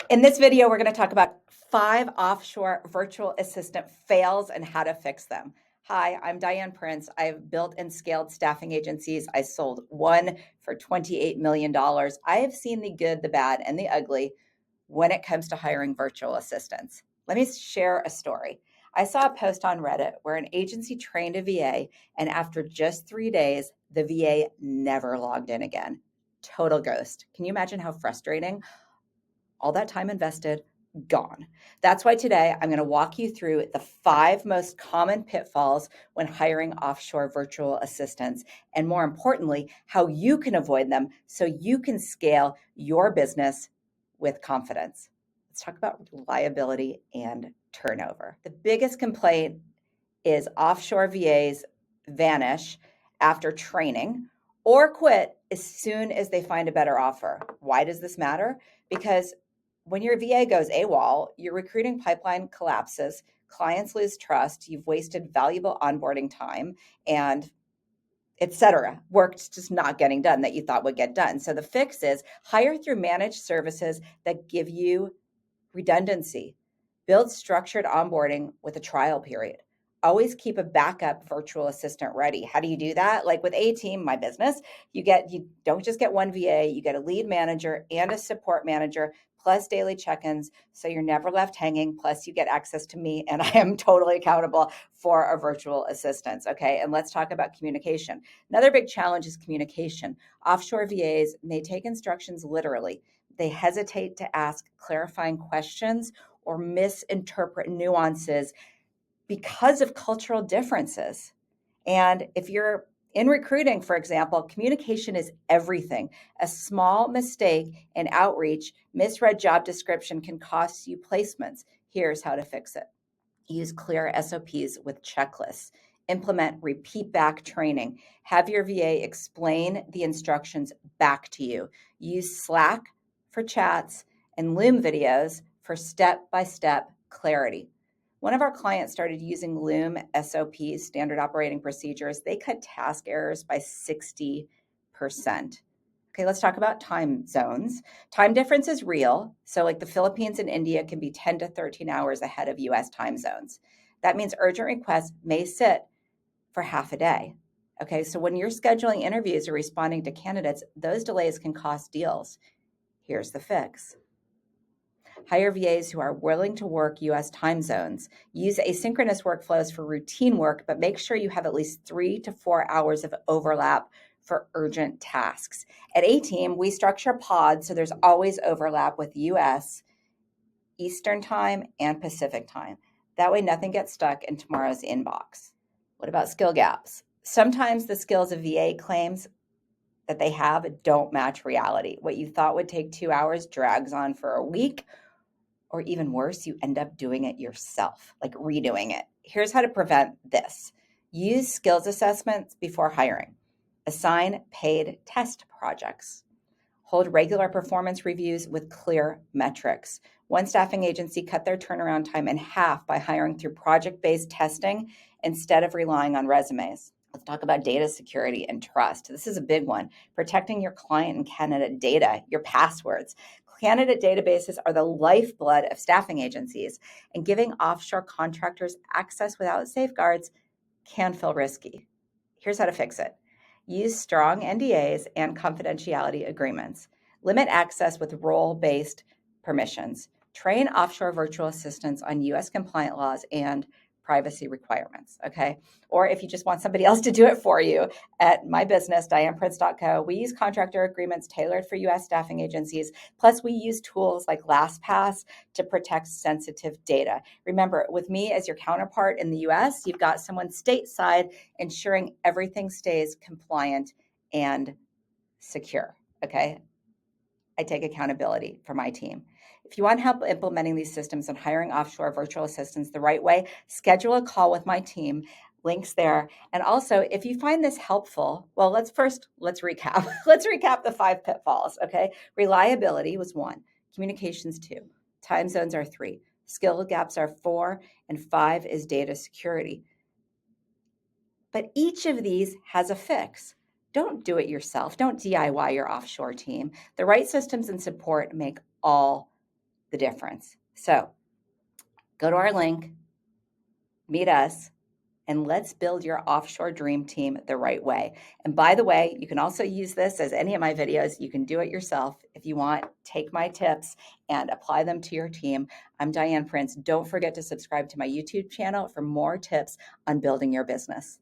In this video, we're going to talk about 5 offshore virtual assistant fails and how to fix them. Hi, I'm Diane Prince. I've built and scaled staffing agencies. I sold one for $28 million. I have seen the good, the bad, and the ugly when it comes to hiring virtual assistants. Let me share a story. I saw a post on Reddit where an agency trained a VA, and after just 3 days, the VA never logged in again. Total ghost. Can you imagine how frustrating? All that time invested, gone. That's why today I'm going to walk you through the 5 most common pitfalls when hiring offshore virtual assistants, and more importantly, how you can avoid them so you can scale your business with confidence. Let's talk about reliability and turnover. The biggest complaint is offshore VAs vanish after training or quit as soon as they find a better offer. Why does this matter? Because when your VA goes AWOL, your recruiting pipeline collapses, clients lose trust, you've wasted valuable onboarding time, and etc. Work's just not getting done that you thought would get done. So the fix is hire through managed services that give you redundancy. Build structured onboarding with a trial period. Always keep a backup virtual assistant ready. How do you do that? Like with ATeam, my business, you don't just get one VA, you get a lead manager and a support manager, plus daily check-ins, so you're never left hanging. Plus you get access to me, and I am totally accountable for our virtual assistants. Okay, and let's talk about communication. Another big challenge is communication. Offshore VAs may take instructions literally. They hesitate to ask clarifying questions or misinterpret nuances because of cultural differences. And if you're in recruiting, for example, communication is everything. A small mistake in outreach, misread job description can cost you placements. Here's how to fix it. Use clear SOPs with checklists. Implement repeat back training. Have your VA explain the instructions back to you. Use Slack for chats and Loom videos for step-by-step clarity. One of our clients started using Loom SOPs, standard operating procedures. They cut task errors by 60%. Okay, let's talk about time zones. Time difference is real. So like the Philippines and India can be 10 to 13 hours ahead of US time zones. That means urgent requests may sit for half a day. Okay, so when you're scheduling interviews or responding to candidates, those delays can cost deals. Here's the fix. Hire VAs who are willing to work US time zones. Use asynchronous workflows for routine work, but make sure you have at least 3 to 4 hours of overlap for urgent tasks. At ATeam, we structure pods so there's always overlap with US, Eastern time, and Pacific time. That way nothing gets stuck in tomorrow's inbox. What about skill gaps? Sometimes the skills a VA claims that they have don't match reality. What you thought would take 2 hours drags on for a week, or even worse, you end up doing it yourself, like redoing it. Here's how to prevent this. Use skills assessments before hiring. Assign paid test projects. Hold regular performance reviews with clear metrics. One staffing agency cut their turnaround time in half by hiring through project-based testing instead of relying on resumes. Let's talk about data security and trust. This is a big one. Protecting your client and candidate data, your passwords. Candidate databases are the lifeblood of staffing agencies, and giving offshore contractors access without safeguards can feel risky. Here's how to fix it. Use strong NDAs and confidentiality agreements. Limit access with role-based permissions. Train offshore virtual assistants on US compliant laws and privacy requirements, okay? Or if you just want somebody else to do it for you, at my business, DianePrince.co, we use contractor agreements tailored for US staffing agencies. Plus, we use tools like LastPass to protect sensitive data. Remember, with me as your counterpart in the US, you've got someone stateside ensuring everything stays compliant and secure, okay? I take accountability for my team. If you want help implementing these systems and hiring offshore virtual assistants the right way, schedule a call with my team. Links there. And also, if you find this helpful, well, let's recap. Let's recap the 5 pitfalls, okay? Reliability was 1, communications 2, time zones are 3, skill gaps are 4, and 5 is data security. But each of these has a fix. Don't do it yourself. Don't DIY your offshore team. The right systems and support make all the difference. So go to our link, meet us, and let's build your offshore dream team the right way. And by the way, you can also use this as any of my videos. You can do it yourself if you want. Take my tips and apply them to your team. I'm Diane Prince. Don't forget to subscribe to my YouTube channel for more tips on building your business.